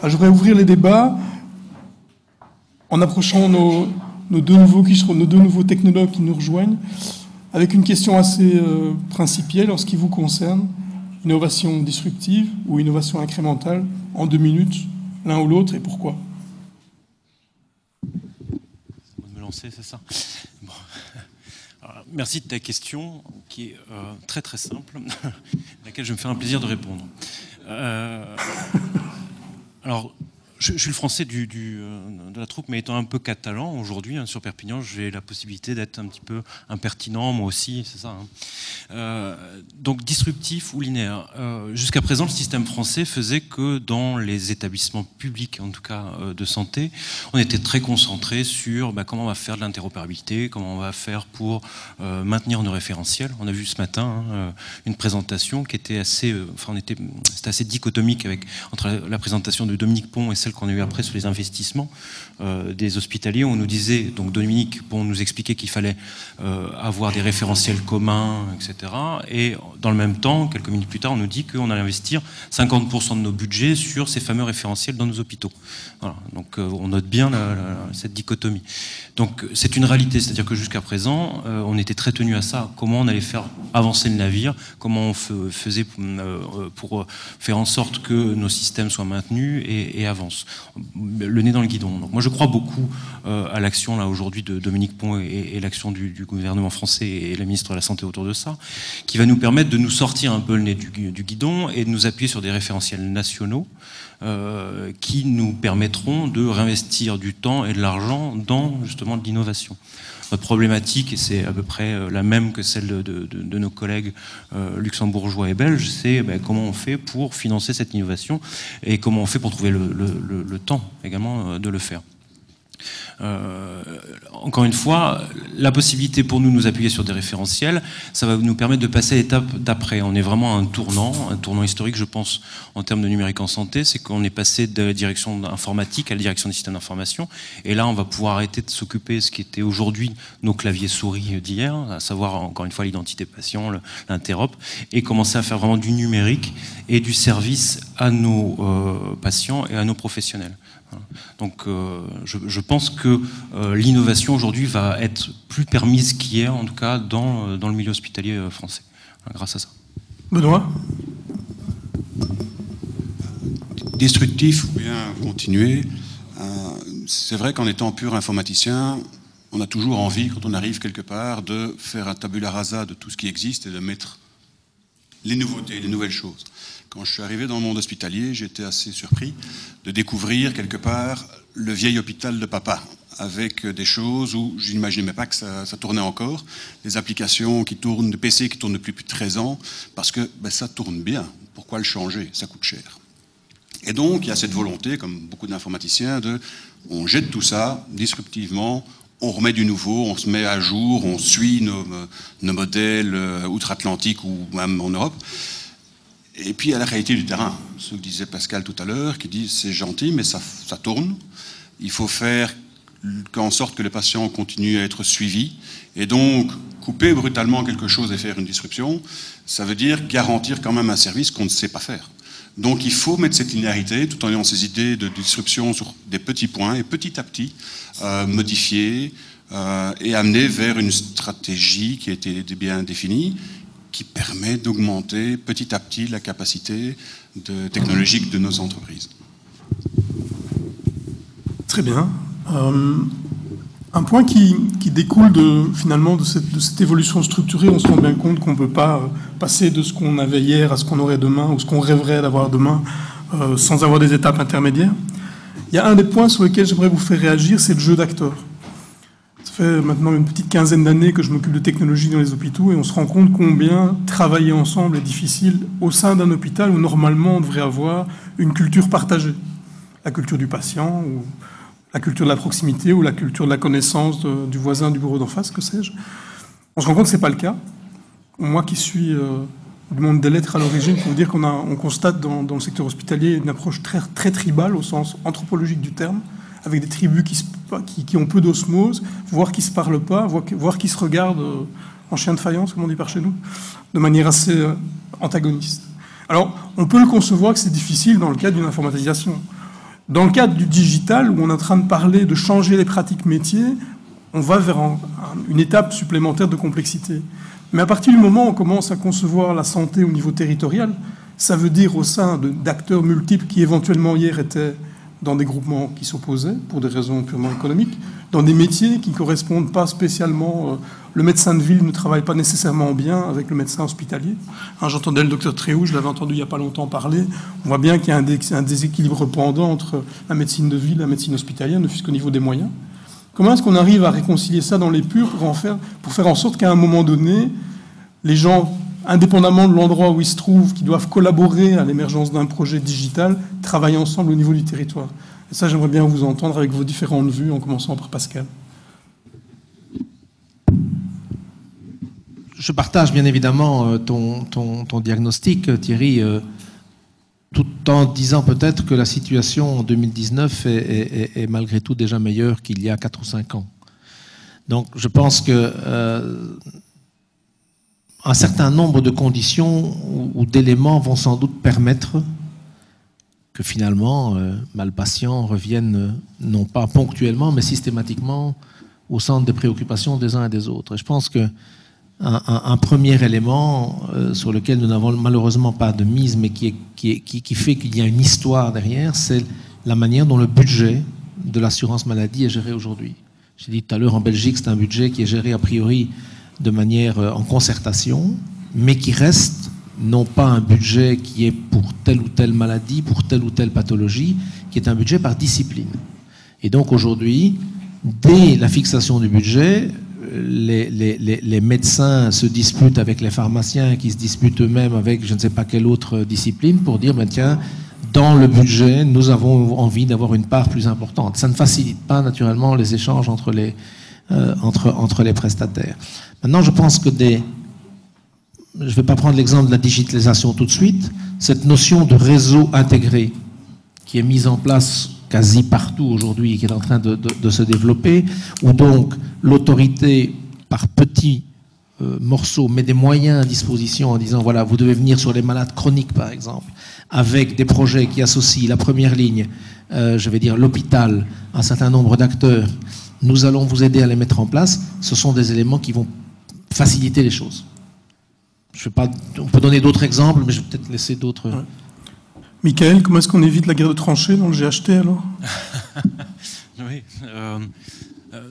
Je voudrais ouvrir les débats en approchant nos deux nouveaux technologues qui nous rejoignent, avec une question assez principielle en ce qui vous concerne. Innovation disruptive ou innovation incrémentale, en 2 minutes, l'un ou l'autre, et pourquoi? Me lancer, c'est ça. Bon. Alors, merci de ta question, qui est très très simple, à laquelle je me fais un plaisir de répondre. Alors, je suis le français de la troupe, mais étant un peu catalan aujourd'hui, sur Perpignan, j'ai la possibilité d'être un petit peu impertinent, moi aussi, c'est ça. Donc, disruptif ou linéaire. Jusqu'à présent, le système français faisait que dans les établissements publics, en tout cas de santé, on était très concentré sur comment on va faire de l'interopérabilité, comment on va faire pour maintenir nos référentiels. On a vu ce matin une présentation qui était assez, c'était assez dichotomique entre la présentation de Dominique Pont et celle qu'on a eu après sur les investissements des hospitaliers. On nous disait, donc Dominique Pont nous expliquait qu'il fallait avoir des référentiels communs, etc. Et dans le même temps, quelques minutes plus tard, on nous dit qu'on allait investir 50% de nos budgets sur ces fameux référentiels dans nos hôpitaux. Voilà. Donc on note bien cette dichotomie. Donc c'est une réalité, c'est-à-dire que jusqu'à présent, on était très tenu à ça. Comment on allait faire avancer le navire, comment on faisait pour faire en sorte que nos systèmes soient maintenus et avancent. Le nez dans le guidon. Donc moi je crois beaucoup à l'action là aujourd'hui de Dominique Pont et l'action du gouvernement français et la ministre de la Santé autour de ça, qui va nous permettre de nous sortir un peu le nez du guidon et de nous appuyer sur des référentiels nationaux qui nous permettront de réinvestir du temps et de l'argent dans justement de l'innovation. Notre problématique, et c'est à peu près la même que celle de nos collègues luxembourgeois et belges, c'est comment on fait pour financer cette innovation et comment on fait pour trouver le temps également de le faire. Encore une fois, la possibilité pour nous de nous appuyer sur des référentiels, ça va nous permettre de passer à l'étape d'après. On est vraiment à un tournant historique, je pense, en termes de numérique en santé, c'est qu'on est passé de la direction informatique à la direction des systèmes d'information, et là on va pouvoir arrêter de s'occuper de ce qui était aujourd'hui nos claviers souris d'hier, à savoir encore une fois l'identité patient, l'interop, et commencer à faire vraiment du numérique et du service à nos patients et à nos professionnels. Donc je pense que l'innovation aujourd'hui va être plus permise qu'hier, en tout cas dans le milieu hospitalier français, grâce à ça. Benoît ? Destructif ou bien continuer. C'est vrai qu'en étant pur informaticien, on a toujours envie, quand on arrive quelque part, de faire un tabula rasa de tout ce qui existe et de mettre les nouveautés, les nouvelles choses. Quand je suis arrivé dans le monde hospitalier, j'étais assez surpris de découvrir quelque part le vieil hôpital de papa, avec des choses où je n'imaginais même pas que ça tournait encore, des applications qui tournent, des PC qui tournent depuis plus de 13 ans, parce que ça tourne bien, pourquoi le changer? Ça coûte cher. Et donc il y a cette volonté, comme beaucoup d'informaticiens, on jette tout ça disruptivement, on remet du nouveau, on se met à jour, on suit nos modèles outre-Atlantique ou même en Europe. Et puis, il y a la réalité du terrain. Ce que disait Pascal tout à l'heure, qui dit c'est gentil, mais ça tourne. Il faut faire en sorte que les patients continuent à être suivis. Et donc, couper brutalement quelque chose et faire une disruption, ça veut dire garantir quand même un service qu'on ne sait pas faire. Donc, il faut mettre cette linéarité, tout en ayant ces idées de disruption sur des petits points, et petit à petit, modifier et amener vers une stratégie qui a été bien définie, qui permet d'augmenter petit à petit la capacité technologique de nos entreprises. Très bien. Un point qui découle finalement de cette évolution structurée, on se rend bien compte qu'on ne peut pas passer de ce qu'on avait hier à ce qu'on aurait demain, ou ce qu'on rêverait d'avoir demain, sans avoir des étapes intermédiaires. Il y a un des points sur lesquels j'aimerais vous faire réagir, c'est le jeu d'acteurs. Ça fait maintenant une petite quinzaine d'années que je m'occupe de technologie dans les hôpitaux et on se rend compte combien travailler ensemble est difficile au sein d'un hôpital où normalement on devrait avoir une culture partagée. La culture du patient, ou la culture de la proximité, ou la culture de la connaissance du voisin du bureau d'en face, que sais-je. On se rend compte que ce n'est pas le cas. Moi qui suis du monde des lettres à l'origine, il faut vous dire qu'on constate dans le secteur hospitalier une approche très, très tribale au sens anthropologique du terme, avec des tribus qui ont peu d'osmose, voire qui ne se parlent pas, voire qui se regardent en chien de faïence, comme on dit par chez nous, de manière assez antagoniste. Alors, on peut le concevoir que c'est difficile dans le cadre d'une informatisation. Dans le cadre du digital, où on est en train de parler de changer les pratiques métiers, on va vers une étape supplémentaire de complexité. Mais à partir du moment où on commence à concevoir la santé au niveau territorial, ça veut dire au sein d'acteurs multiples qui éventuellement hier étaient dans des groupements qui s'opposaient pour des raisons purement économiques, dans des métiers qui ne correspondent pas spécialement. Le médecin de ville ne travaille pas nécessairement bien avec le médecin hospitalier. J'entendais le docteur Tréhou, je l'avais entendu il n'y a pas longtemps parler. On voit bien qu'il y a un déséquilibre pendant entre la médecine de ville et la médecine hospitalière, ne fût-ce qu'au niveau des moyens. Comment est-ce qu'on arrive à réconcilier ça dans les purs pour faire en sorte qu'à un moment donné, les gens, indépendamment de l'endroit où ils se trouvent, qui doivent collaborer à l'émergence d'un projet digital, travaillent ensemble au niveau du territoire? Et ça, j'aimerais bien vous entendre avec vos différentes vues, en commençant par Pascal. Je partage bien évidemment ton diagnostic, Thierry, tout en disant peut-être que la situation en 2019 est malgré tout déjà meilleure qu'il y a 4 ou 5 ans. Donc je pense que un certain nombre de conditions ou d'éléments vont sans doute permettre que finalement le patient revienne non pas ponctuellement mais systématiquement au centre des préoccupations des uns et des autres. Et je pense que un premier élément sur lequel nous n'avons malheureusement pas de mise, mais qui fait qu'il y a une histoire derrière, c'est la manière dont le budget de l'assurance maladie est géré aujourd'hui. J'ai dit tout à l'heure, en Belgique, c'est un budget qui est géré a priori de manière en concertation, mais qui reste non pas un budget qui est pour telle ou telle maladie, pour telle ou telle pathologie, qui est un budget par discipline. Et donc aujourd'hui, dès la fixation du budget, les médecins se disputent avec les pharmaciens qui se disputent eux-mêmes avec je ne sais pas quelle autre discipline pour dire, tiens, dans le budget, nous avons envie d'avoir une part plus importante. Ça ne facilite pas naturellement les échanges entre les prestataires. Maintenant, je pense que je ne vais pas prendre l'exemple de la digitalisation tout de suite, cette notion de réseau intégré qui est mise en place quasi partout aujourd'hui et qui est en train de se développer, où donc l'autorité, par petits morceaux, met des moyens à disposition en disant, voilà, vous devez venir sur les malades chroniques, par exemple, avec des projets qui associent la première ligne, je vais dire l'hôpital, un certain nombre d'acteurs, nous allons vous aider à les mettre en place. Ce sont des éléments qui vont faciliter les choses. On peut donner d'autres exemples, mais je vais peut-être laisser d'autres... Ouais. Michael, comment est-ce qu'on évite la guerre de tranchées dans le GHT alors? Oui.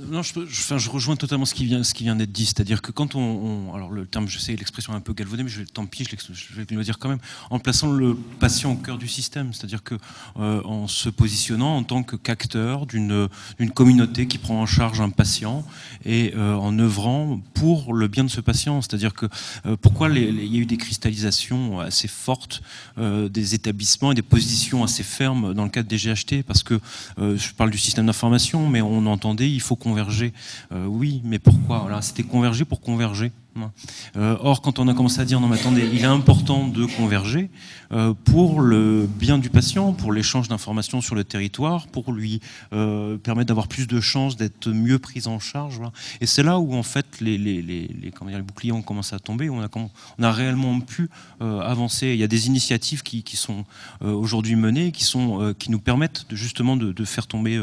Non, je rejoins totalement ce qui vient d'être dit, c'est-à-dire que quand alors le terme, je sais, l'expression est un peu galvaudée, mais tant pis, je vais le dire quand même, en plaçant le patient au cœur du système, c'est-à-dire que en se positionnant en tant qu'acteur d'une communauté qui prend en charge un patient et en œuvrant pour le bien de ce patient, c'est-à-dire que pourquoi il y a eu des cristallisations assez fortes des établissements et des positions assez fermes dans le cadre des GHT, parce que je parle du système d'information, mais on entendait il faut converger. Oui, mais pourquoi? Voilà, c'était converger pour converger. Or, quand on a commencé à dire non mais attendez, il est important de converger pour le bien du patient, pour l'échange d'informations sur le territoire, pour lui permettre d'avoir plus de chances d'être mieux pris en charge. Voilà. Et c'est là où en fait les boucliers ont commencé à tomber, où on a réellement pu avancer. Il y a des initiatives qui sont aujourd'hui menées, qui nous permettent justement de faire tomber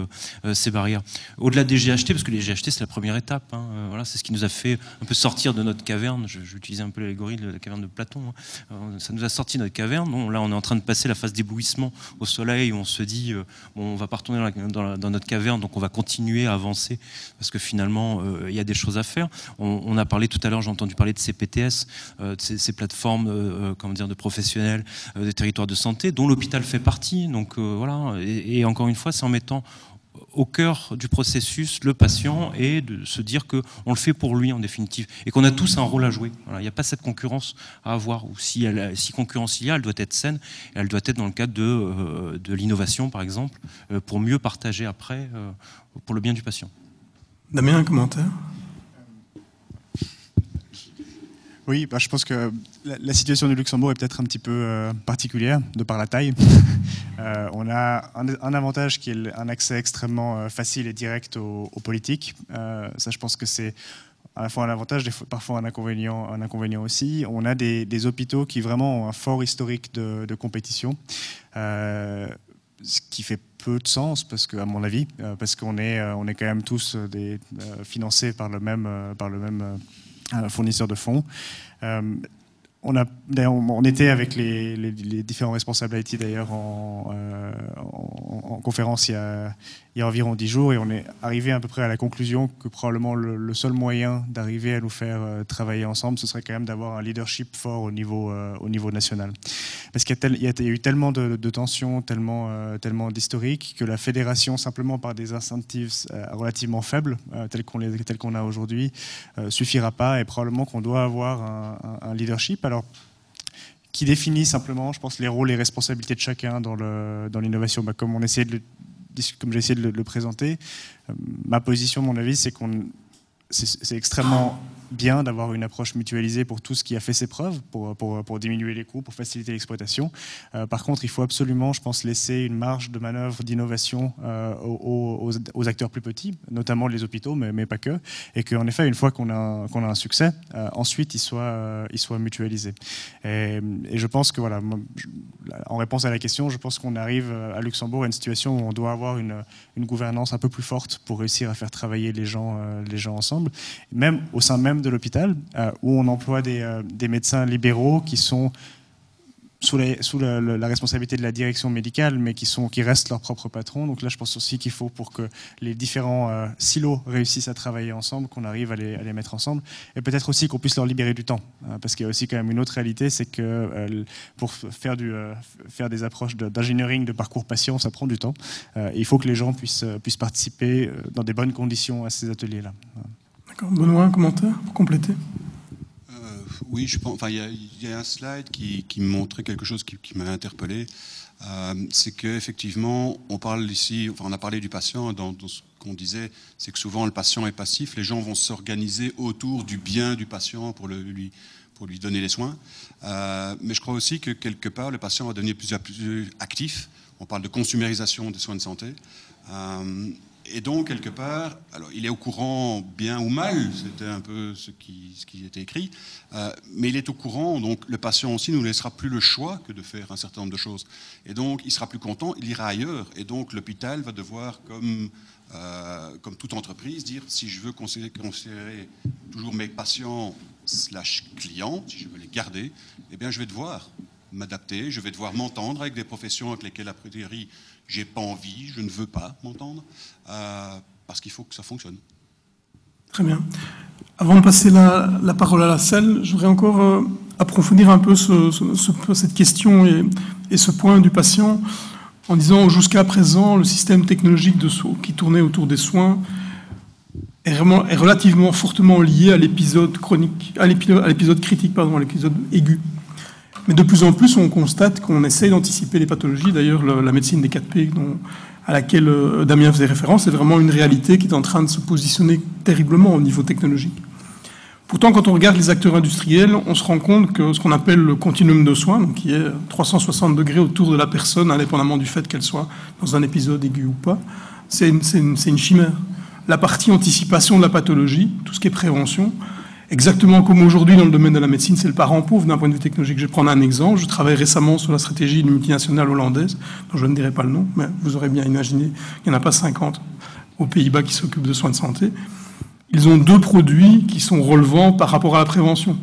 ces barrières. Au-delà des GHT, parce que les GHT c'est la première étape. Hein, voilà, c'est ce qui nous a fait un peu sortir de notre caverne, j'utilisais un peu l'allégorie de la caverne de Platon, hein. Ça nous a sorti de notre caverne. Bon, là on est en train de passer la phase d'éblouissement au soleil, où on se dit bon, on va pas retourner dans notre caverne, donc on va continuer à avancer parce que finalement il y a des choses à faire. On a parlé tout à l'heure, j'ai entendu parler de CPTS, de ces plateformes de professionnels des territoires de santé, dont l'hôpital fait partie. Donc voilà, et encore une fois, c'est en mettant au cœur du processus le patient et de se dire qu'on le fait pour lui en définitive et qu'on a tous un rôle à jouer. Voilà, il n'y a pas cette concurrence à avoir, ou si concurrence il y a, elle doit être saine, et elle doit être dans le cadre de l'innovation par exemple, pour mieux partager après pour le bien du patient. Damien, un commentaire? Oui, je pense que la situation du Luxembourg est peut-être un petit peu particulière de par la taille. On a un avantage qui est un accès extrêmement facile et direct aux politiques. Ça, je pense que c'est à la fois un avantage, parfois un inconvénient aussi. On a des hôpitaux qui vraiment ont un fort historique de compétition. ce qui fait peu de sens, parce que, à mon avis, parce qu'on est quand même tous financés par le même fournisseur de fonds. On était avec les différents responsables IT d'ailleurs en conférence il y a environ 10 jours, et on est arrivé à peu près à la conclusion que probablement le seul moyen d'arriver à nous faire travailler ensemble, ce serait quand même d'avoir un leadership fort au niveau national. Parce qu'il y a eu tellement de tensions, tellement d'historiques, que la fédération, simplement par des incentives relativement faibles, tels qu'on a aujourd'hui, suffira pas, et probablement qu'on doit avoir un leadership. Alors, qui définit simplement, je pense, les rôles et responsabilités de chacun dans l'innovation. Comme j'ai essayé de le présenter, ma position, mon avis, c'est c'est extrêmement bien d'avoir une approche mutualisée pour tout ce qui a fait ses preuves, pour diminuer les coûts, pour faciliter l'exploitation. Par contre, il faut absolument, je pense, laisser une marge de manœuvre d'innovation aux acteurs plus petits, notamment les hôpitaux, mais pas que, et qu'en effet, une fois qu'on a un succès, ensuite, il soit mutualisé. Et je pense que, voilà, en réponse à la question, je pense qu'on arrive à Luxembourg à une situation où on doit avoir une gouvernance un peu plus forte pour réussir à faire travailler les gens ensemble, même au sein même de l'hôpital, où on emploie des médecins libéraux qui sont sous la responsabilité de la direction médicale, mais qui restent leurs propres patrons. Donc là, je pense aussi qu'il faut, pour que les différents silos réussissent à travailler ensemble, qu'on arrive à les mettre ensemble, et peut-être aussi qu'on puisse leur libérer du temps, parce qu'il y a aussi quand même une autre réalité, c'est que pour faire des approches d'engineering de parcours patient, ça prend du temps. Il faut que les gens puissent participer dans des bonnes conditions à ces ateliers-là. D'accord. Benoît, un commentaire pour compléter? Oui, je pense. Enfin, il y a un slide qui me montrait quelque chose qui m'a interpellé. C'est qu'effectivement, on parle ici. Enfin, on a parlé du patient. Dans ce qu'on disait, c'est que souvent le patient est passif. Les gens vont s'organiser autour du bien du patient pour lui donner les soins. Mais je crois aussi que quelque part, le patient va devenir plus actif. On parle de consumérisation des soins de santé. Et donc, quelque part, alors il est au courant, bien ou mal, c'était un peu ce qui était écrit, mais il est au courant, donc le patient aussi ne nous laissera plus le choix que de faire un certain nombre de choses. Et donc, il sera plus content, il ira ailleurs. Et donc, l'hôpital va devoir, comme toute entreprise, dire si je veux considérer toujours mes patients / clients, si je veux les garder, eh bien, je vais devoir m'adapter, je vais devoir m'entendre avec des professions avec lesquelles, a priori, j'ai pas envie, je ne veux pas m'entendre, parce qu'il faut que ça fonctionne. Très bien. Avant de passer la parole à la salle, je voudrais encore approfondir un peu cette question et ce point du patient, en disant jusqu'à présent, le système technologique qui tournait autour des soins est relativement fortement lié à l'épisode chronique, à l'épisode critique, à l'épisode aigu. Mais de plus en plus, on constate qu'on essaye d'anticiper les pathologies. D'ailleurs, la médecine des 4P à laquelle Damien faisait référence, c'est vraiment une réalité qui est en train de se positionner terriblement au niveau technologique. Pourtant, quand on regarde les acteurs industriels, on se rend compte que ce qu'on appelle le continuum de soins, donc qui est 360 degrés autour de la personne, indépendamment du fait qu'elle soit dans un épisode aigu ou pas, c'est une chimère. La partie anticipation de la pathologie, tout ce qui est prévention, exactement comme aujourd'hui dans le domaine de la médecine, c'est le parent pauvre d'un point de vue technologique. Je vais prendre un exemple. Je travaille récemment sur la stratégie d'une multinationale hollandaise, dont je ne dirai pas le nom, mais vous aurez bien imaginé, il n'y en a pas 50 aux Pays-Bas qui s'occupent de soins de santé. Ils ont 2 produits qui sont relevants par rapport à la prévention.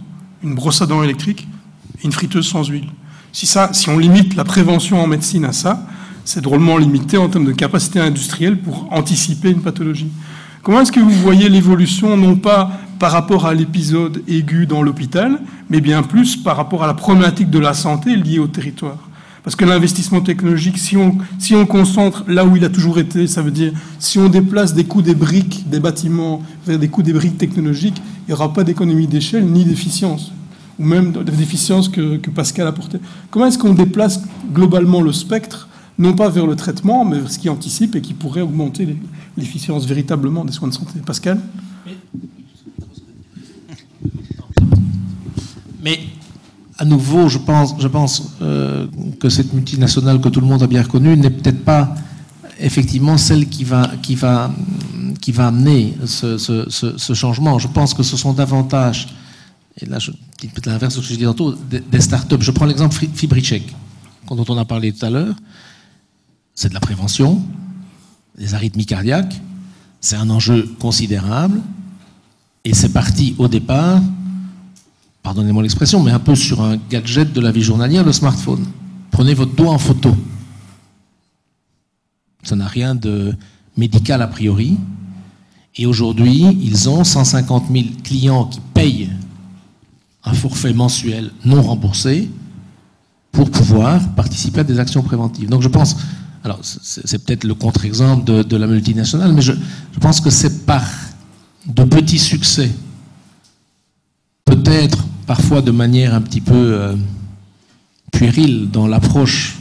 Une brosse à dents électrique et une friteuse sans huile. Si on limite la prévention en médecine à ça, c'est drôlement limité en termes de capacité industrielle pour anticiper une pathologie. Comment est-ce que vous voyez l'évolution, non pas par rapport à l'épisode aigu dans l'hôpital, mais bien plus par rapport à la problématique de la santé liée au territoire? Parce que l'investissement technologique, si on concentre là où il a toujours été, ça veut dire si on déplace des coûts des briques, des bâtiments, vers des coûts des briques technologiques, il n'y aura pas d'économie d'échelle ni d'efficience, ou même d'efficience que Pascal apportait. Comment est-ce qu'on déplace globalement le spectre, non pas vers le traitement, mais vers ce qui anticipe et qui pourrait augmenter l'efficience véritablement des soins de santé? Pascal? Mais à nouveau, je pense que cette multinationale que tout le monde a bien reconnue n'est peut-être pas effectivement celle qui va amener ce changement. Je pense que ce sont davantage, et là je dis peut-être l'inverse de ce que je dis tantôt, des startups. Je prends l'exemple Fibricheck, dont on a parlé tout à l'heure. c'est de la prévention, des arythmies cardiaques, c'est un enjeu considérable, et c'est parti au départ, pardonnez-moi l'expression, mais un peu sur un gadget de la vie journalière, le smartphone. Prenez votre doigt en photo. Ça n'a rien de médical a priori. Et aujourd'hui, ils ont 150 000 clients qui payent un forfait mensuel non remboursé pour pouvoir participer à des actions préventives. Donc je pense, alors c'est peut-être le contre-exemple de la multinationale, mais je pense que c'est par de petits succès, peut-être parfois de manière un petit peu puérile dans l'approche,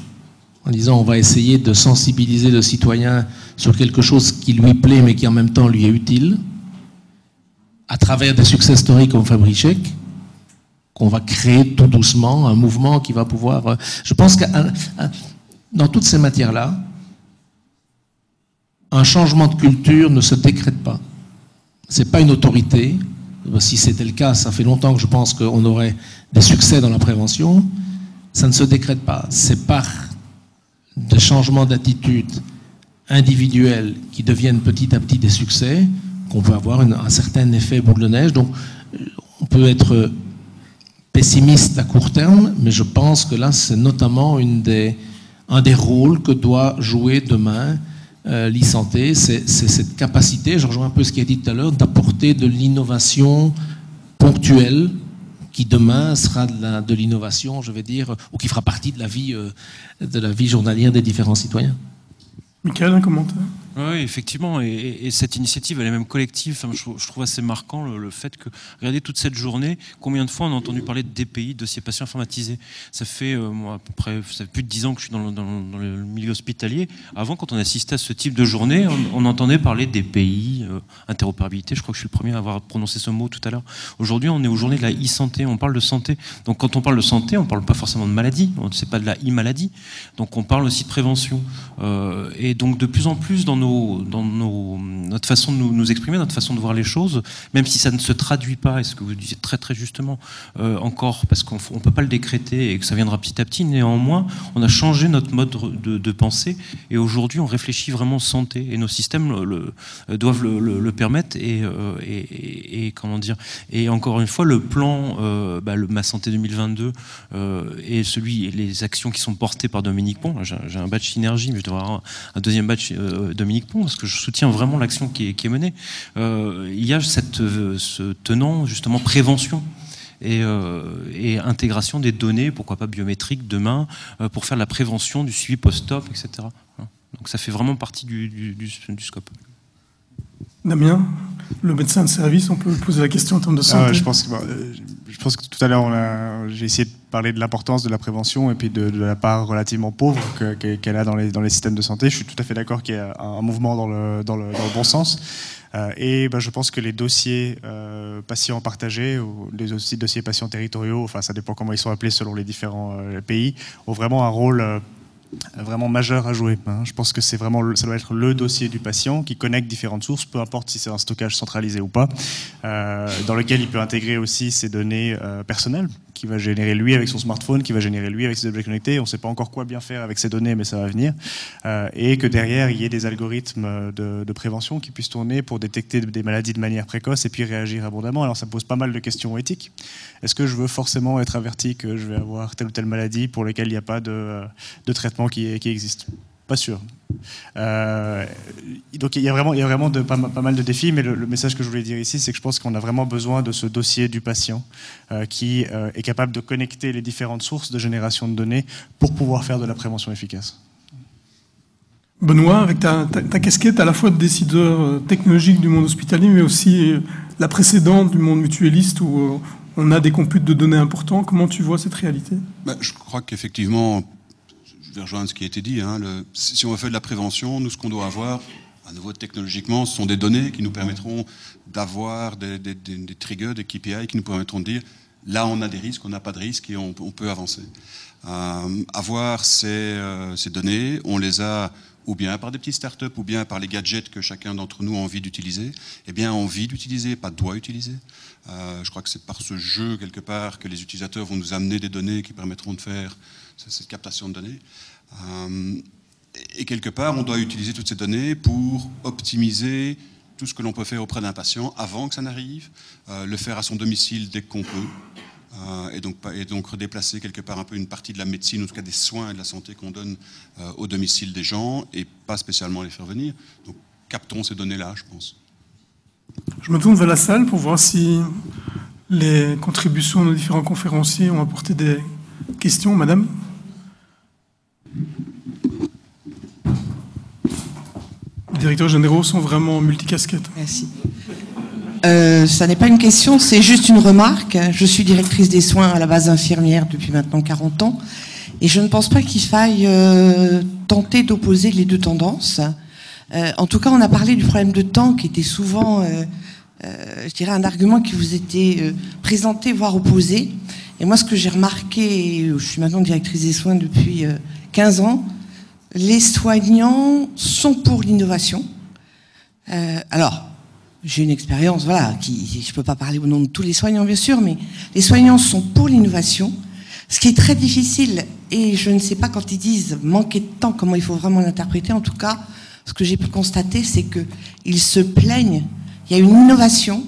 en disant on va essayer de sensibiliser le citoyen sur quelque chose qui lui plaît mais qui en même temps lui est utile, à travers des success stories comme Fabrichek, qu'on va créer tout doucement un mouvement qui va pouvoir... Je pense que dans toutes ces matières-là, un changement de culture ne se décrète pas. Ce n'est pas une autorité. Si c'était le cas, ça fait longtemps que je pense qu'on aurait des succès dans la prévention. Ça ne se décrète pas. C'est par des changements d'attitude individuels qui deviennent petit à petit des succès qu'on peut avoir un certain effet boule de neige. Donc, on peut être pessimiste à court terme, mais je pense que là, c'est notamment un des rôles que doit jouer demain l'e-santé, c'est cette capacité, je rejoins un peu ce qui a dit tout à l'heure, d'apporter de l'innovation ponctuelle qui demain sera de l'innovation, je vais dire, ou qui fera partie de la vie journalière des différents citoyens. Michael, un commentaire? Oui, effectivement, et cette initiative, elle est même collective. Enfin, je trouve assez marquant le fait que, regardez toute cette journée, combien de fois on a entendu parler de DPI, dossier patient informatisé. Ça fait moi, à peu près, ça fait plus de 10 ans que je suis dans le milieu hospitalier. Avant, quand on assistait à ce type de journée, on entendait parler de DPI, interopérabilité. Je crois que je suis le premier à avoir prononcé ce mot tout à l'heure. Aujourd'hui, on est aux journées de la e-santé, on parle de santé. Donc quand on parle de santé, on ne parle pas forcément de maladie, c'est pas de la e-maladie. Donc on parle aussi de prévention. Et donc de plus en plus dans notre façon de nous exprimer, notre façon de voir les choses, même si ça ne se traduit pas, et ce que vous disiez très très justement, encore, parce qu'on ne peut pas le décréter et que ça viendra petit à petit, néanmoins, on a changé notre mode de pensée, et aujourd'hui on réfléchit vraiment santé, et nos systèmes doivent le permettre, et comment dire, et encore une fois, le plan Ma Santé 2022 et les actions qui sont portées par Dominique Pont, j'ai un badge synergie, mais je devrais avoir un deuxième badge Dominique Pont, parce que je soutiens vraiment l'action qui est menée. Il y a ce tenant, justement, prévention et intégration des données, pourquoi pas biométriques, demain, pour faire de la prévention, du suivi post-op, etc. Donc ça fait vraiment partie du scope. Damien, le médecin de service, on peut poser la question en termes de santé. Je pense que tout à l'heure, j'ai essayé de parler de l'importance de la prévention et puis de la part relativement pauvre qu'elle a dans les systèmes de santé. Je suis tout à fait d'accord qu'il y a un mouvement dans le bon sens. Je pense que les dossiers patients partagés ou les dossiers patients territoriaux, enfin ça dépend comment ils sont appelés selon les différents pays, ont vraiment un rôle vraiment majeur à jouer. Je pense que ça doit être le dossier du patient qui connecte différentes sources, peu importe si c'est un stockage centralisé ou pas, dans lequel il peut intégrer aussi ses données personnelles, qui va générer lui avec son smartphone, qui va générer lui avec ses objets connectés. On ne sait pas encore quoi bien faire avec ces données, mais ça va venir. Et que derrière, il y ait des algorithmes de prévention qui puissent tourner pour détecter des maladies de manière précoce et puis réagir abondamment. Alors ça pose pas mal de questions éthiques. Est-ce que je veux forcément être averti que je vais avoir telle ou telle maladie pour laquelle il n'y a pas de traitement qui existe? Pas sûr. Donc il y a vraiment pas mal de défis, mais le message que je voulais dire ici, c'est que je pense qu'on a vraiment besoin de ce dossier du patient qui est capable de connecter les différentes sources de génération de données pour pouvoir faire de la prévention efficace. Benoît, avec ta casquette à la fois de décideur technologique du monde hospitalier, mais aussi la précédente du monde mutualiste où on a des computes de données importants, comment tu vois cette réalité? Je crois qu'effectivement, je vais rejoindre ce qui a été dit, si on veut faire de la prévention, nous ce qu'on doit avoir, à nouveau technologiquement, ce sont des données qui nous permettront d'avoir des triggers, des KPI qui nous permettront de dire là on a des risques, on n'a pas de risques et on peut avancer. Avoir ces données, on les a ou bien par des petites startups, ou bien par les gadgets que chacun d'entre nous a envie d'utiliser, envie d'utiliser, pas doit utiliser. Je crois que c'est par ce jeu, quelque part, que les utilisateurs vont nous amener des données qui permettront de faire cette captation de données. Et quelque part, on doit utiliser toutes ces données pour optimiser tout ce que l'on peut faire auprès d'un patient avant que ça n'arrive, le faire à son domicile dès qu'on peut, et donc redéplacer quelque part un peu une partie de la médecine, ou en tout cas des soins et de la santé qu'on donne au domicile des gens, et pas spécialement les faire venir. Donc captons ces données-là, je pense. Je me tourne vers la salle pour voir si les contributions de nos différents conférenciers ont apporté des questions. Madame ? Les directeurs généraux sont vraiment multicasquettes. Merci. Ça n'est pas une question, c'est juste une remarque. Je suis directrice des soins à la base infirmière depuis maintenant 40 ans et je ne pense pas qu'il faille tenter d'opposer les deux tendances. En tout cas, on a parlé du problème de temps qui était souvent, je dirais, un argument qui vous était présenté, voire opposé. Et moi, ce que j'ai remarqué, je suis maintenant directrice des soins depuis 15 ans, les soignants sont pour l'innovation. Alors, j'ai une expérience, voilà, je ne peux pas parler au nom de tous les soignants, bien sûr, mais les soignants sont pour l'innovation. Ce qui est très difficile, et je ne sais pas quand ils disent manquer de temps, comment il faut vraiment l'interpréter. En tout cas, ce que j'ai pu constater, c'est qu'ils se plaignent. Il y a une innovation,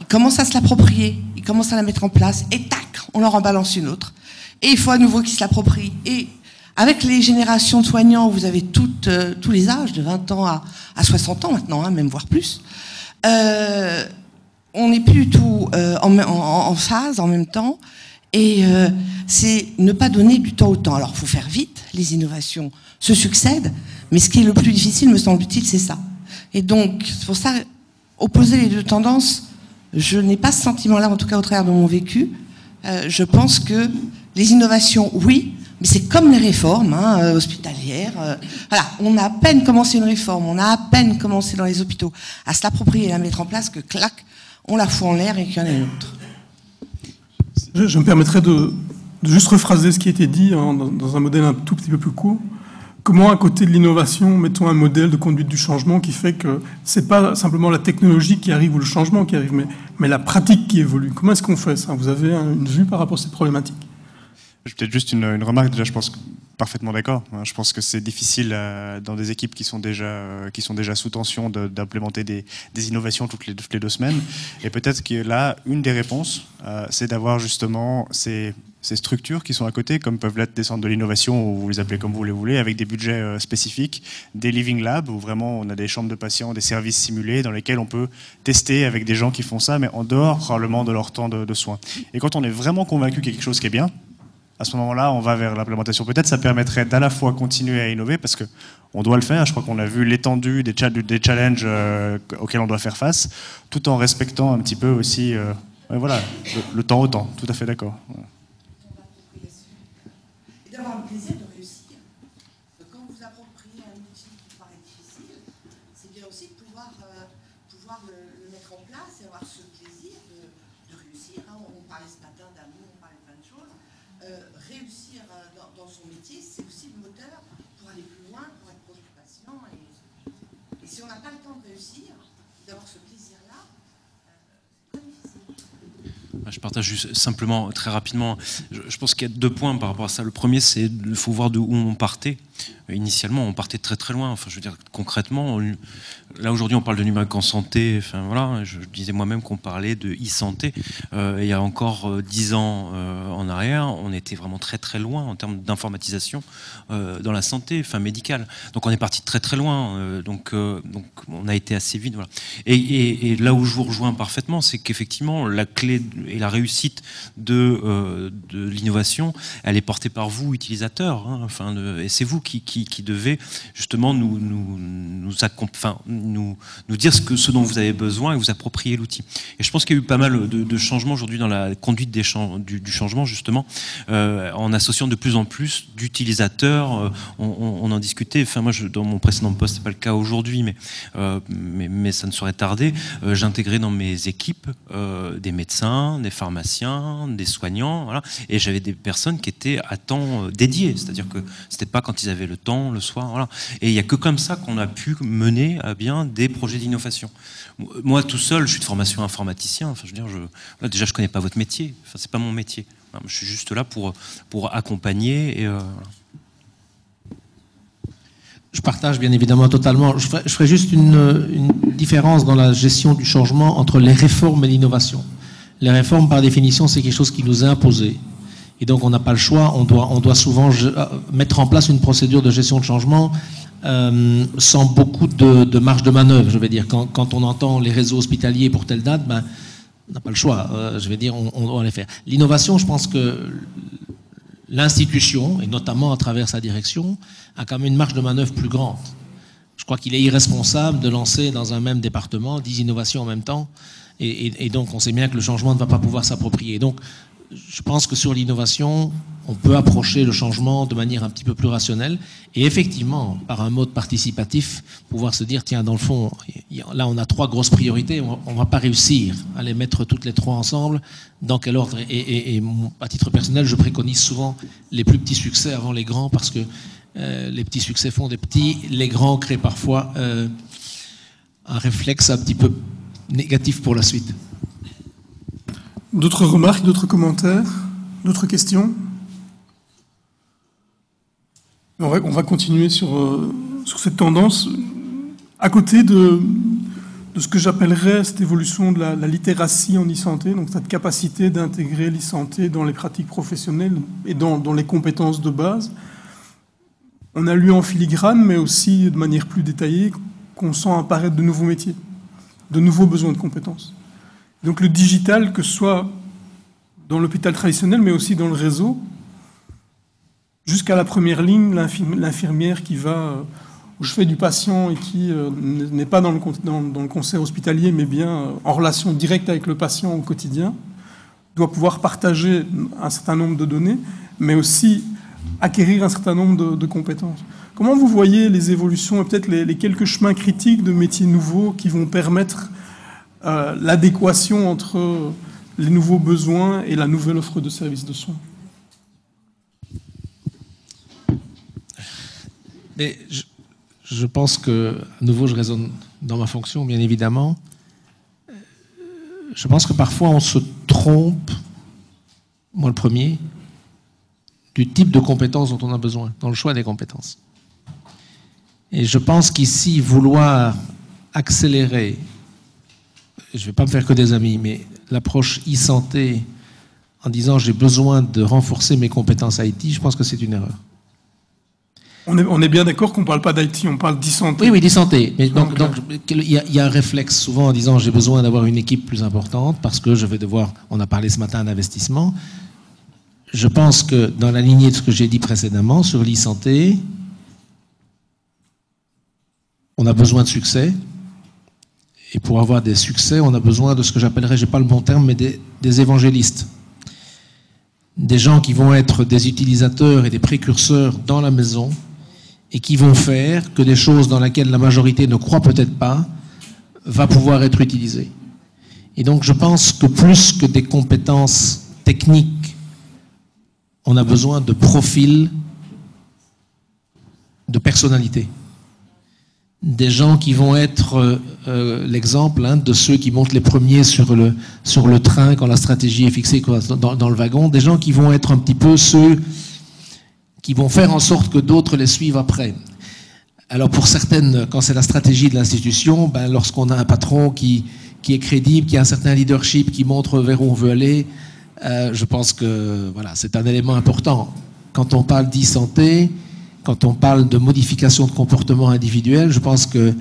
ils commencent à se l'approprier, ils commencent à la mettre en place, et tac, on leur en balance une autre. Et il faut à nouveau qu'ils se l'approprient. Et avec les générations de soignants, vous avez tous les âges, de 20 ans à 60 ans maintenant, hein, même voire plus, on n'est plus du tout en phase en même temps, et c'est ne pas donner du temps au temps. Alors il faut faire vite, les innovations se succèdent, mais ce qui est le plus difficile, me semble-t-il, c'est ça. Et donc, c'est pour ça, opposer les deux tendances, je n'ai pas ce sentiment-là, en tout cas au travers de mon vécu. Je pense que les innovations, oui, mais c'est comme les réformes hospitalières. Voilà, on a à peine commencé une réforme, on a à peine commencé dans les hôpitaux à se l'approprier et à la mettre en place que, clac, on la fout en l'air et qu'il y en a une autre. Je me permettrais de juste rephraser ce qui a été dit dans un modèle un tout petit peu plus court. Comment, à côté de l'innovation, mettons un modèle de conduite du changement qui fait que c'est pas simplement la technologie qui arrive ou le changement qui arrive, mais la pratique qui évolue. Comment est-ce qu'on fait ça? Vous avez une vue par rapport à cette problématique? Peut-être juste une remarque. Déjà, je pense parfaitement d'accord. Je pense que c'est difficile dans des équipes qui sont déjà sous tension d'implémenter des innovations toutes les 2 semaines. Et peut-être que là, une des réponses, c'est d'avoir justement ces structures qui sont à côté, comme peuvent l'être des centres de l'innovation, ou vous les appelez comme vous les voulez, avec des budgets spécifiques, des living labs, où vraiment on a des chambres de patients, des services simulés, dans lesquels on peut tester avec des gens qui font ça, mais en dehors probablement de leur temps de soins. Et quand on est vraiment convaincu qu'il y a quelque chose qui est bien, à ce moment-là, on va vers l'implémentation. Peut-être ça permettrait d'à la fois continuer à innover, parce qu'on doit le faire. Je crois qu'on a vu l'étendue des challenges auxquels on doit faire face, tout en respectant un petit peu aussi voilà, le temps au temps. Tout à fait d'accord. Voilà. Et d'avoir le plaisir de réussir. Quand vous appropriez un outil qui paraît difficile, c'est bien aussi de pouvoir le mettre en place et avoir ce plaisir de réussir. On parlait ce matin d'amour, on parlait de plein de choses. Réussir dans son métier, c'est aussi le moteur pour aller plus loin, pour être proche du patient. Et si on n'a pas le temps de réussir, d'avoir ce plaisir-là, c'est très difficile. Je partage juste simplement, très rapidement, je pense qu'il y a 2 points par rapport à ça. Le premier, c'est qu'il faut voir d'où on partait. Initialement, on partait très très loin. Enfin, je veux dire, concrètement, là aujourd'hui, on parle de numérique en santé. Enfin voilà, je disais moi-même qu'on parlait de e-santé. Il y a encore 10 ans en arrière, on était vraiment très très loin en termes d'informatisation dans la santé, enfin médicale. Donc on est parti très très loin. Donc on a été assez vite. Voilà. Et là où je vous rejoins parfaitement, c'est qu'effectivement la clé et la réussite de l'innovation, elle est portée par vous, utilisateurs. Et c'est vous qui devez justement nous dire ce dont vous avez besoin et vous approprier l'outil. Et je pense qu'il y a eu pas mal de changements aujourd'hui dans la conduite du changement, justement, en associant de plus en plus d'utilisateurs. On en discutait. Enfin, moi, dans mon précédent poste, c'est pas le cas aujourd'hui, mais ça ne saurait tarder. J'intégrais dans mes équipes des médecins, des pharmaciens, des soignants, voilà, et j'avais des personnes qui étaient à temps dédié, c'est-à-dire que c'était pas quand ils avaient le temps, le soir, voilà. Et il n'y a que comme ça qu'on a pu mener à bien des projets d'innovation. Moi, tout seul, je suis de formation informaticien. Enfin, je veux dire, déjà, je connais pas votre métier. Enfin, c'est pas mon métier. Je suis juste là pour accompagner. Et, Je partage bien évidemment totalement. Je ferai juste une différence dans la gestion du changement entre les réformes et l'innovation. Les réformes, par définition, c'est quelque chose qui nous est imposé. Et donc, on n'a pas le choix. On doit souvent mettre en place une procédure de gestion de changement sans beaucoup de marge de manœuvre. Je vais dire, quand on entend les réseaux hospitaliers pour telle date, ben, on n'a pas le choix. Je vais dire, on doit les faire. L'innovation, je pense que l'institution, et notamment à travers sa direction, a quand même une marge de manœuvre plus grande. Je crois qu'il est irresponsable de lancer dans un même département 10 innovations en même temps, et donc on sait bien que le changement ne va pas pouvoir s'approprier. Donc je pense que sur l'innovation, on peut approcher le changement de manière un petit peu plus rationnelle, et effectivement, par un mode participatif, pouvoir se dire, tiens, dans le fond, là on a 3 grosses priorités, on ne va pas réussir à les mettre toutes les 3 ensemble, dans quel ordre, et à titre personnel, je préconise souvent les plus petits succès avant les grands, parce que les petits succès font des petits, les grands créent parfois un réflexe un petit peu négatif pour la suite. D'autres remarques, d'autres commentaires, d'autres questions? On va continuer sur cette tendance. À côté de ce que j'appellerais cette évolution de la littératie en e-santé, donc cette capacité d'intégrer l'e-santé dans les pratiques professionnelles et dans les compétences de base, on a lu en filigrane, mais aussi de manière plus détaillée, qu'on sent apparaître de nouveaux métiers, de nouveaux besoins de compétences. Donc le digital, que ce soit dans l'hôpital traditionnel, mais aussi dans le réseau, jusqu'à la première ligne, l'infirmière qui va au chevet du patient et qui n'est pas dans le concert hospitalier, mais bien en relation directe avec le patient au quotidien, doit pouvoir partager un certain nombre de données, mais aussi acquérir un certain nombre de compétences. Comment vous voyez les évolutions et peut-être les quelques chemins critiques de métiers nouveaux qui vont permettre l'adéquation entre les nouveaux besoins et la nouvelle offre de services de soins? Mais je pense que, à nouveau, je raisonne dans ma fonction, bien évidemment. Je pense que parfois on se trompe, moi le premier, du type de compétences dont on a besoin, dans le choix des compétences. Et je pense qu'ici, vouloir accélérer, je ne vais pas me faire que des amis, mais l'approche e-santé en disant j'ai besoin de renforcer mes compétences IT, je pense que c'est une erreur. On est bien d'accord qu'on ne parle pas d'IT, on parle d'e-santé. Oui, d'e-santé. Mais donc il y a un réflexe souvent en disant j'ai besoin d'avoir une équipe plus importante parce que je vais devoir, on a parlé ce matin d'investissement. Je pense que dans la lignée de ce que j'ai dit précédemment sur l'e-santé, on a besoin de succès. Et pour avoir des succès, on a besoin de ce que j'appellerais, je n'ai pas le bon terme, mais des évangélistes. Des gens qui vont être des utilisateurs et des précurseurs dans la maison et qui vont faire que des choses dans lesquelles la majorité ne croit peut-être pas va pouvoir être utilisées. Et donc je pense que plus que des compétences techniques, on a besoin de profils, de personnalités. Des gens qui vont être l'exemple de ceux qui montent les premiers sur le train quand la stratégie est fixée dans le wagon, des gens qui vont être un petit peu ceux qui vont faire en sorte que d'autres les suivent après. Alors pour certaines, quand c'est la stratégie de l'institution, lorsqu'on a un patron qui est crédible, qui a un certain leadership, qui montre vers où on veut aller, je pense que voilà, c'est un élément important. Quand on parle d'e-santé, quand on parle de modification de comportement individuel, je pense que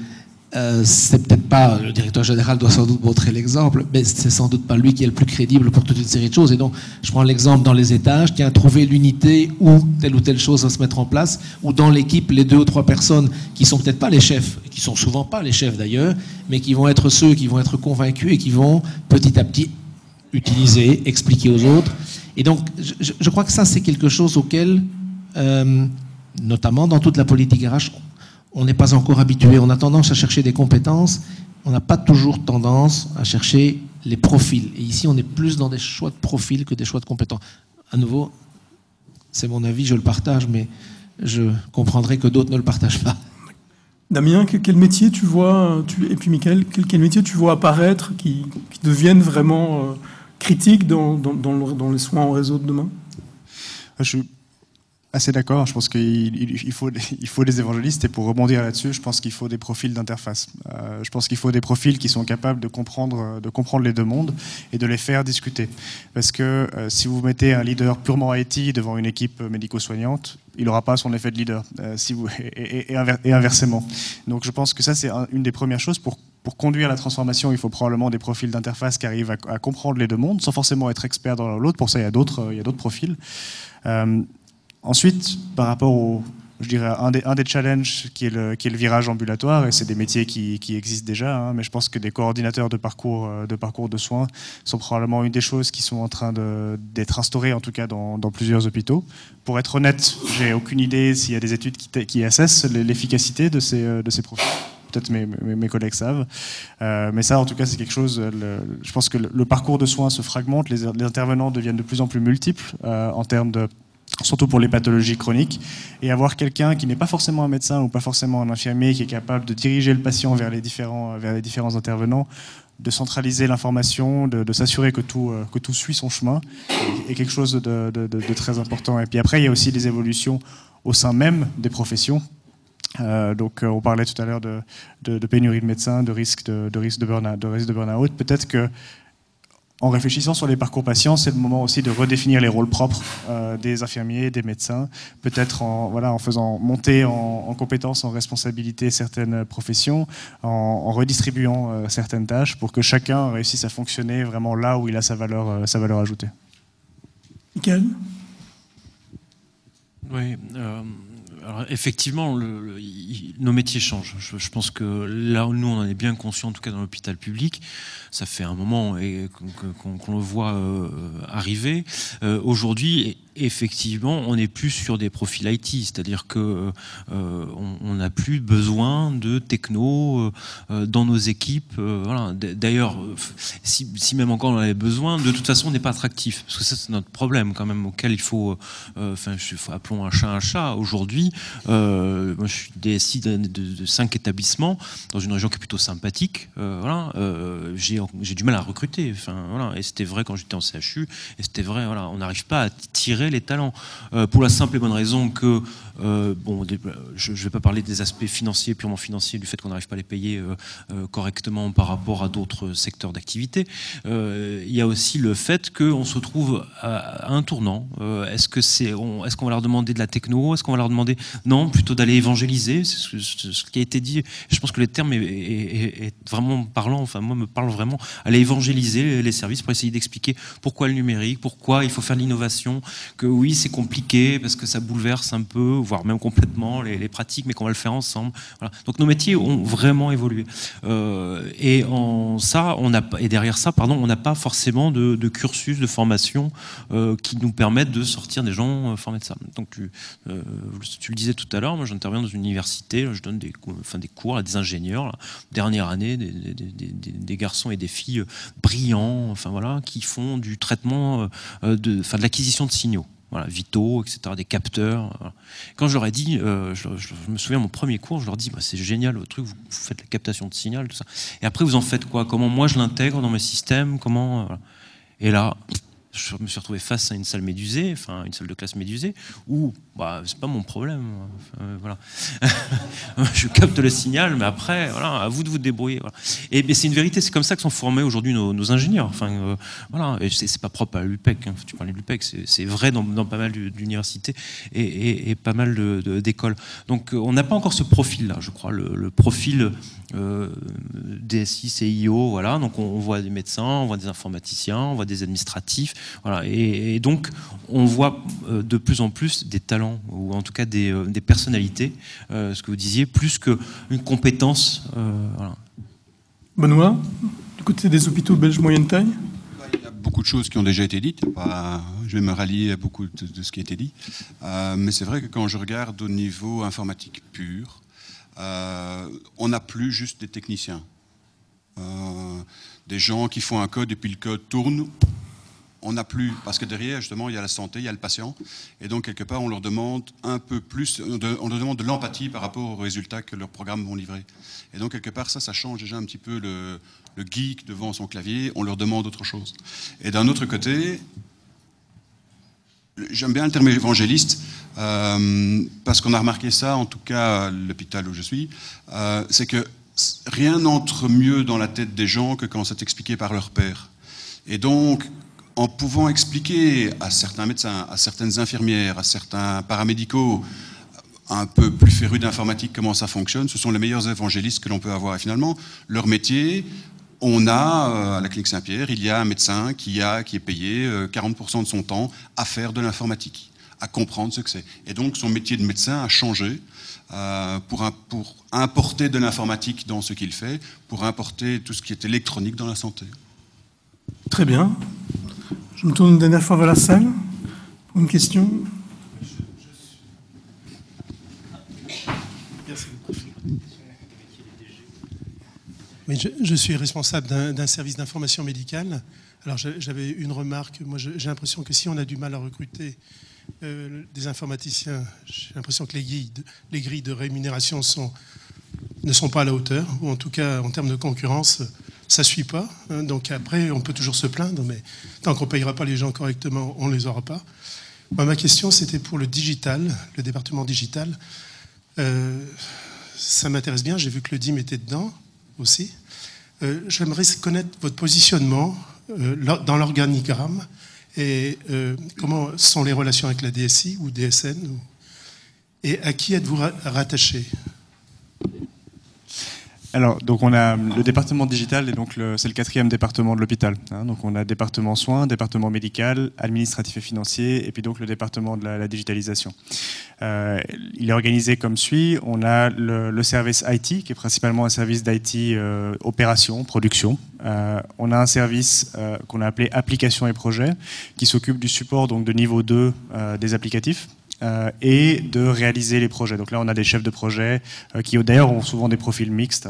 c'est peut-être pas, le directeur général doit sans doute montrer l'exemple, mais c'est sans doute pas lui qui est le plus crédible pour toute une série de choses. Et donc, je prends l'exemple dans les étages, tiens, trouver l'unité où telle ou telle chose va se mettre en place, ou dans l'équipe, les 2 ou 3 personnes qui sont peut-être pas les chefs, qui sont souvent pas les chefs d'ailleurs, mais qui vont être ceux qui vont être convaincus et qui vont petit à petit utiliser, expliquer aux autres. Et donc, je crois que ça, c'est quelque chose auquel, notamment dans toute la politique RH, on n'est pas encore habitué. On a tendance à chercher des compétences, on n'a pas toujours tendance à chercher les profils. Et ici, on est plus dans des choix de profils que des choix de compétences. À nouveau, c'est mon avis, je le partage, mais je comprendrai que d'autres ne le partagent pas. Damien, quel métier tu vois, et puis Michael, quel métier tu vois apparaître qui deviennent vraiment critiques dans les soins en réseau de demain? Assez d'accord. Je pense qu'il faut des évangélistes, et pour rebondir là-dessus, je pense qu'il faut des profils d'interface. Je pense qu'il faut des profils qui sont capables de comprendre les deux mondes et de les faire discuter. Parce que si vous mettez un leader purement IT devant une équipe médico-soignante, il n'aura pas son effet de leader, et inversement. Donc je pense que ça, c'est une des premières choses. Pour conduire la transformation, il faut probablement des profils d'interface qui arrivent à comprendre les deux mondes, sans forcément être expert dans l'autre. Pour ça, il y a d'autres profils. Ensuite, par rapport je dirais, un des challenges qui est le virage ambulatoire, et c'est des métiers qui existent déjà, hein, mais je pense que des coordinateurs de parcours de soins sont probablement une des choses qui sont en train d'être instaurées, en tout cas dans plusieurs hôpitaux. Pour être honnête, j'ai aucune idée s'il y a des études qui assessent l'efficacité de ces profils. Peut-être mes collègues savent. Mais ça, en tout cas, c'est quelque chose. Je pense que le parcours de soins se fragmente, les intervenants deviennent de plus en plus multiples en termes surtout pour les pathologies chroniques, et avoir quelqu'un qui n'est pas forcément un médecin ou pas forcément un infirmier, qui est capable de diriger le patient vers les différents intervenants, de centraliser l'information, de s'assurer que tout suit son chemin, est quelque chose de très important. Et puis après, il y a aussi des évolutions au sein même des professions. Donc on parlait tout à l'heure de pénurie de médecins, de risque de burn-out. Peut-être que en réfléchissant sur les parcours patients, c'est le moment aussi de redéfinir les rôles propres des infirmiers, des médecins, peut-être en faisant monter en compétences, en responsabilité certaines professions, en redistribuant certaines tâches pour que chacun réussisse à fonctionner vraiment là où il a sa valeur ajoutée. Michael ? Oui, alors effectivement, nos métiers changent. Je pense que là où nous, on en est bien conscients, en tout cas dans l'hôpital public, ça fait un moment qu'on le voit arriver. Aujourd'hui, effectivement, on n'est plus sur des profils IT, c'est-à-dire que on n'a plus besoin de techno dans nos équipes. Voilà. D'ailleurs, si même encore on en avait besoin, de toute façon, on n'est pas attractif, parce que ça, c'est notre problème quand même auquel il faut, appelons un chat. Aujourd'hui, moi, je suis DSI de 5 établissements dans une région qui est plutôt sympathique. Voilà, j'ai du mal à recruter. Voilà, et c'était vrai quand j'étais en CHU, et c'était vrai. Voilà, on n'arrive pas à tirer les talents pour la simple et bonne raison que je ne vais pas parler des aspects financiers, purement financiers, du fait qu'on n'arrive pas à les payer correctement par rapport à d'autres secteurs d'activité. Il y a aussi le fait qu'on se trouve à un tournant. Est-ce qu'on va leur demander de la techno? Est-ce qu'on va leur demander non, plutôt d'aller évangéliser? C'est ce qui a été dit. Je pense que le terme est vraiment parlant. Enfin, moi, me parle vraiment. Aller évangéliser les services pour essayer d'expliquer pourquoi le numérique, pourquoi il faut faire de l'innovation, que oui, c'est compliqué parce que ça bouleverse un peu, voire même complètement les pratiques, mais qu'on va le faire ensemble. Voilà. Donc nos métiers ont vraiment évolué. Et derrière ça, on n'a pas forcément de cursus de formation qui nous permettent de sortir des gens formés de ça. Donc tu le disais tout à l'heure, moi j'interviens dans une université, je donne des cours à des ingénieurs, là, dernière année, des garçons et des filles brillants, qui font du traitement de l'acquisition de signaux. Voilà, vitaux, etc., des capteurs. Voilà. Quand je leur ai dit, je me souviens de mon premier cours, je leur dis, c'est génial votre truc, vous faites la captation de signal, tout ça. Et après, vous en faites quoi? Comment moi je l'intègre dans mes systèmes? Voilà. Et là, je me suis retrouvé face à une salle médusée, une salle de classe médusée, où c'est pas mon problème. Voilà. Je capte le signal, mais après, voilà, à vous de vous débrouiller. Voilà. Et c'est une vérité, c'est comme ça que sont formés aujourd'hui nos ingénieurs. Voilà. Et c'est pas propre à l'UPEC. Tu parlais de l'UPEC, c'est vrai dans pas mal d'universités et pas mal d'écoles. Donc on n'a pas encore ce profil-là, je crois, le profil DSI, CIO. Voilà. Donc on voit des médecins, on voit des informaticiens, on voit des administratifs. Voilà. Et donc on voit de plus en plus des talents, ou en tout cas des personnalités, ce que vous disiez, plus qu'une compétence. Voilà. Benoît, du côté des hôpitaux belges moyenne taille? Il y a beaucoup de choses qui ont déjà été dites. Je vais me rallier à beaucoup de ce qui a été dit. Mais c'est vrai que quand je regarde au niveau informatique pur, on n'a plus juste des techniciens. Des gens qui font un code et puis le code tourne. On n'a plus, parce que derrière, justement, il y a la santé, il y a le patient. Et donc, quelque part, on leur demande un peu plus, on leur demande de l'empathie par rapport aux résultats que leurs programmes vont livrer. Et donc, quelque part, ça change déjà un petit peu le geek devant son clavier. On leur demande autre chose. Et d'un autre côté, j'aime bien le terme évangéliste. Parce qu'on a remarqué ça, en tout cas à l'hôpital où je suis, c'est que rien n'entre mieux dans la tête des gens que quand c'est expliqué par leur père. Et donc, en pouvant expliquer à certains médecins, à certaines infirmières, à certains paramédicaux, un peu plus férus d'informatique, comment ça fonctionne, ce sont les meilleurs évangélistes que l'on peut avoir. Et finalement, leur métier, on a, à la Clinique Saint-Pierre, il y a un médecin qui est payé 40% de son temps à faire de l'informatique, à comprendre ce que c'est. Et donc, son métier de médecin a changé pour importer de l'informatique dans ce qu'il fait, pour importer tout ce qui est électronique dans la santé. Très bien. Je me tourne une dernière fois vers la salle pour une question. Oui, je suis responsable d'un service d'information médicale. Alors j'avais une remarque. Moi, j'ai l'impression que si on a du mal à recruter des informaticiens, j'ai l'impression que les grilles de rémunération ne sont pas à la hauteur, ou en tout cas en termes de concurrence, ça ne suit pas. Donc après, on peut toujours se plaindre, mais tant qu'on ne payera pas les gens correctement, on ne les aura pas. Moi, ma question, c'était pour le digital, le département digital. Ça m'intéresse bien, j'ai vu que le DIM était dedans aussi. J'aimerais connaître votre positionnement dans l'organigramme et comment sont les relations avec la DSI ou DSN et à qui êtes-vous rattaché? Alors, donc on a le département digital, et donc c'est le 4e département de l'hôpital. Donc on a département soins, département médical, administratif et financier, et puis donc le département de la digitalisation. Il est organisé comme suit. On a le service IT, qui est principalement un service d'IT opération, production. On a un service qu'on a appelé applications et projets, qui s'occupe du support donc de niveau 2 des applicatifs. Et de réaliser les projets. Donc là, on a des chefs de projet qui d'ailleurs ont souvent des profils mixtes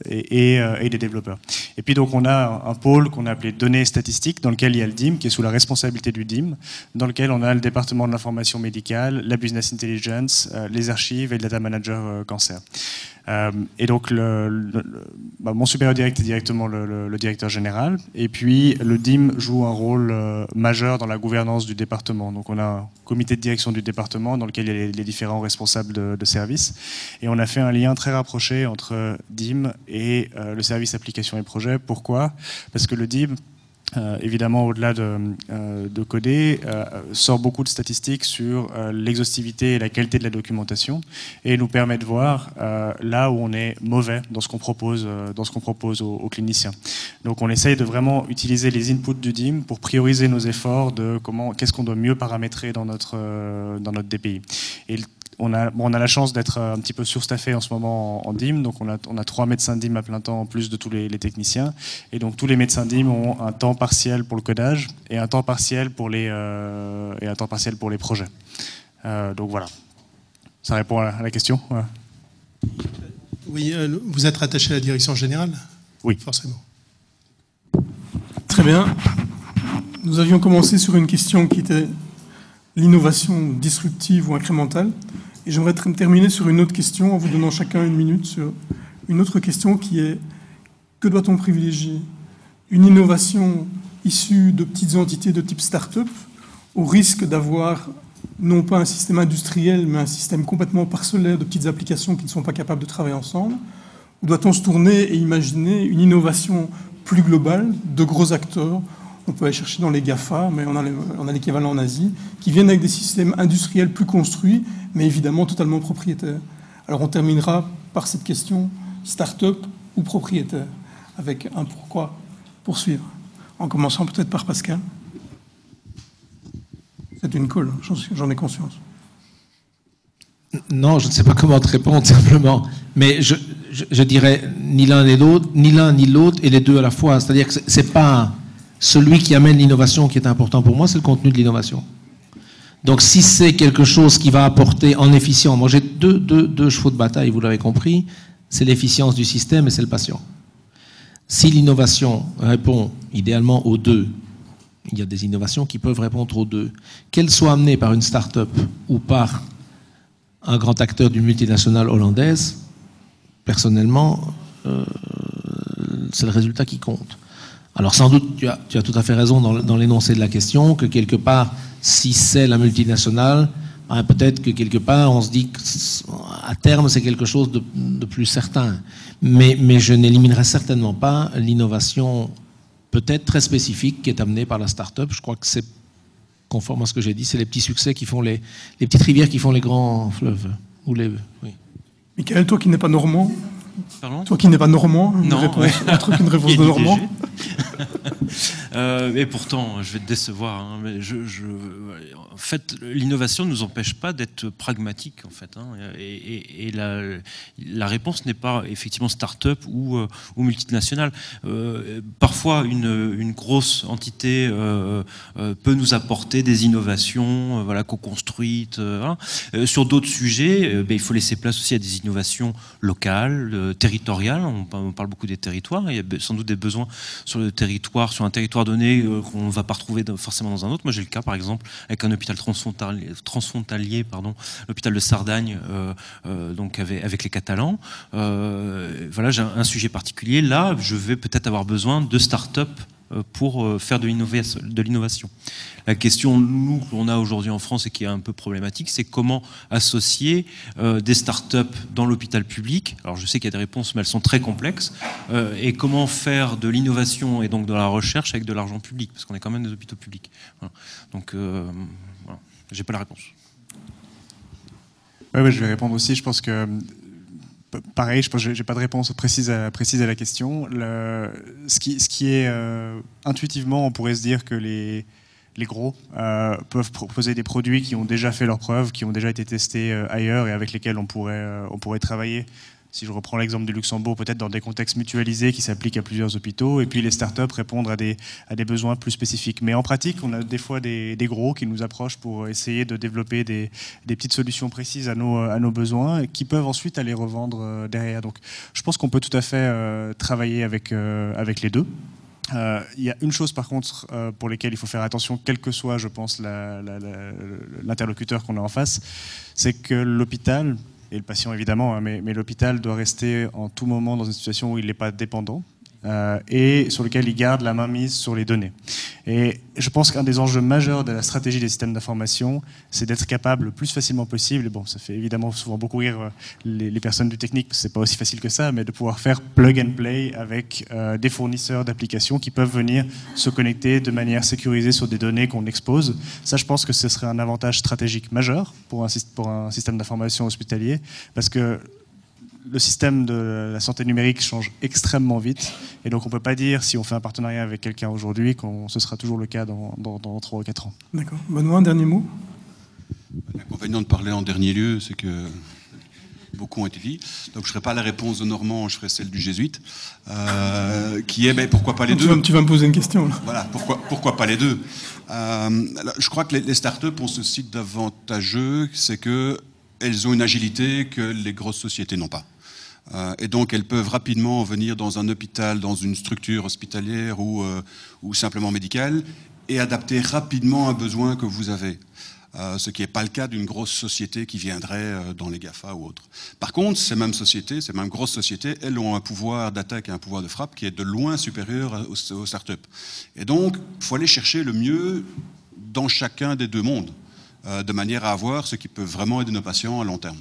et des développeurs. Et puis donc on a un pôle qu'on a appelé données et statistiques, dans lequel il y a le DIM, qui est sous la responsabilité du DIM, dans lequel on a le département de l'information médicale, la business intelligence, les archives et le data manager cancer. Et donc mon supérieur direct est directement le directeur général, et puis le DIM joue un rôle majeur dans la gouvernance du département. Donc on a un comité de direction du département dans lequel il y a les différents responsables de services, et on a fait un lien très rapproché entre DIM et le service application et projet. Pourquoi? Parce que le DIM, évidemment, au-delà de coder, sort beaucoup de statistiques sur l'exhaustivité et la qualité de la documentation, et nous permet de voir là où on est mauvais dans ce qu'on propose, aux cliniciens. Donc on essaye de vraiment utiliser les inputs du DIM pour prioriser nos efforts de qu'est-ce qu'on doit mieux paramétrer dans notre DPI. Et on a la chance d'être un petit peu surstaffé en ce moment en DIM, donc on a 3 médecins DIM à plein temps en plus de tous les techniciens, et donc tous les médecins DIM ont un temps partiel pour le codage et un temps partiel pour les projets. Donc voilà, ça répond à la question. Ouais. Oui, vous êtes rattaché à la direction générale? Oui. Forcément. Très bien. Nous avions commencé sur une question qui était l'innovation disruptive ou incrémentale. Et j'aimerais terminer sur une autre question en vous donnant chacun 1 minute sur une autre question qui est: que doit-on privilégier? Une innovation issue de petites entités de type start-up, au risque d'avoir non pas un système industriel, mais un système complètement parcellaire de petites applications qui ne sont pas capables de travailler ensemble? Ou doit-on se tourner et imaginer une innovation plus globale de gros acteurs? On peut aller chercher dans les GAFA, mais on a l'équivalent en Asie, qui viennent avec des systèmes industriels plus construits, mais évidemment totalement propriétaires. Alors on terminera par cette question, start-up ou propriétaire, avec un pourquoi poursuivre. En commençant peut-être par Pascal. C'est une colle, j'en ai conscience. Non, je ne sais pas comment te répondre simplement, mais je dirais ni l'un ni l'autre, et les deux à la fois. C'est-à-dire que c'est pas celui qui amène l'innovation qui est important pour moi, c'est le contenu de l'innovation. Donc si c'est quelque chose qui va apporter en efficience, moi j'ai deux chevaux de bataille, vous l'avez compris, c'est l'efficience du système et c'est le patient. Si l'innovation répond idéalement aux deux, il y a des innovations qui peuvent répondre aux deux, qu'elles soient amenées par une start-up ou par un grand acteur d'une multinationale hollandaise, personnellement, c'est le résultat qui compte. Alors sans doute, tu as tout à fait raison dans l'énoncé de la question, que quelque part, si c'est la multinationale, hein, peut-être que quelque part, on se dit qu'à terme, c'est quelque chose de plus certain. Mais je n'éliminerai certainement pas l'innovation peut-être très spécifique qui est amenée par la start-up. Je crois que c'est conforme à ce que j'ai dit, c'est les petits succès qui font les petites rivières qui font les grands fleuves. Oui. Michael, toi qui n'es pas normand, Pardon ? toi qui n'es pas normand, une réponse de normand. Et pourtant, je vais te décevoir. Hein, mais en fait, l'innovation ne nous empêche pas d'être pragmatiques. En fait, hein, et la réponse n'est pas effectivement start-up ou multinationale. Parfois, une grosse entité peut nous apporter des innovations co-construites. Sur d'autres sujets, il faut laisser place aussi à des innovations locales, territoriales. On parle beaucoup des territoires. Il y a sans doute des besoins sur un territoire donné qu'on ne va pas retrouver forcément dans un autre. Moi, j'ai le cas, par exemple, avec un hôpital transfrontalier, l'hôpital de Sardagne, donc avec les Catalans. Voilà, j'ai un sujet particulier. Là, je vais peut-être avoir besoin de start-up pour faire de l'innovation. La question, nous, qu'on a aujourd'hui en France et qui est un peu problématique, c'est comment associer des start-up dans l'hôpital public. Alors, je sais qu'il y a des réponses, mais elles sont très complexes. Et comment faire de l'innovation et donc de la recherche avec de l'argent public, parce qu'on est quand même des hôpitaux publics. Voilà. Donc, voilà. J'ai pas la réponse. Oui, je vais répondre aussi. Je pense que pareil, je pense que j'ai pas de réponse précise à la question. Ce qui est intuitivement, on pourrait se dire que les gros peuvent proposer des produits qui ont déjà fait leurs preuves, qui ont déjà été testés ailleurs et avec lesquels on pourrait travailler. Si je reprends l'exemple du Luxembourg, peut-être dans des contextes mutualisés qui s'appliquent à plusieurs hôpitaux, et puis les startups répondre à des besoins plus spécifiques. Mais en pratique, on a des fois des gros qui nous approchent pour essayer de développer des petites solutions précises à nos besoins, qui peuvent ensuite aller revendre derrière. Donc, je pense qu'on peut tout à fait travailler avec les deux. Il y a une chose par contre pour laquelle il faut faire attention, quel que soit, je pense, l'interlocuteur qu'on a en face, c'est que l'hôpital, et le patient évidemment, mais l'hôpital doit rester en tout moment dans une situation où il n'est pas dépendant et sur lequel il garde la main mise sur les données. Et je pense qu'un des enjeux majeurs de la stratégie des systèmes d'information, c'est d'être capable le plus facilement possible, et bon, ça fait évidemment souvent beaucoup rire les personnes du technique, parce que c'est pas aussi facile que ça, mais de pouvoir faire plug and play avec des fournisseurs d'applications qui peuvent venir se connecter de manière sécurisée sur des données qu'on expose. Ça, je pense que ce serait un avantage stratégique majeur pour un système d'information hospitalier, parce que le système de la santé numérique change extrêmement vite, et donc on ne peut pas dire, si on fait un partenariat avec quelqu'un aujourd'hui, que ce sera toujours le cas dans 3 ou 4 ans. D'accord. Benoît, un dernier mot ? L'inconvénient de parler en dernier lieu, c'est que beaucoup ont été dit. Donc je ne ferai pas la réponse de Normand, je ferai celle du jésuite, qui est pourquoi pas les deux. Tu vas me poser une question là. Voilà, pourquoi pas les deux. Je crois que les startups ont ce site d'avantageux, c'est qu'elles ont une agilité que les grosses sociétés n'ont pas. Et donc elles peuvent rapidement venir dans un hôpital, dans une structure hospitalière ou simplement médicale et adapter rapidement un besoin que vous avez. Ce qui n'est pas le cas d'une grosse société qui viendrait dans les GAFA ou autres. Par contre, ces mêmes grosses sociétés, elles ont un pouvoir d'attaque et un pouvoir de frappe qui est de loin supérieur aux startups. Et donc, il faut aller chercher le mieux dans chacun des deux mondes, de manière à avoir ce qui peut vraiment aider nos patients à long terme.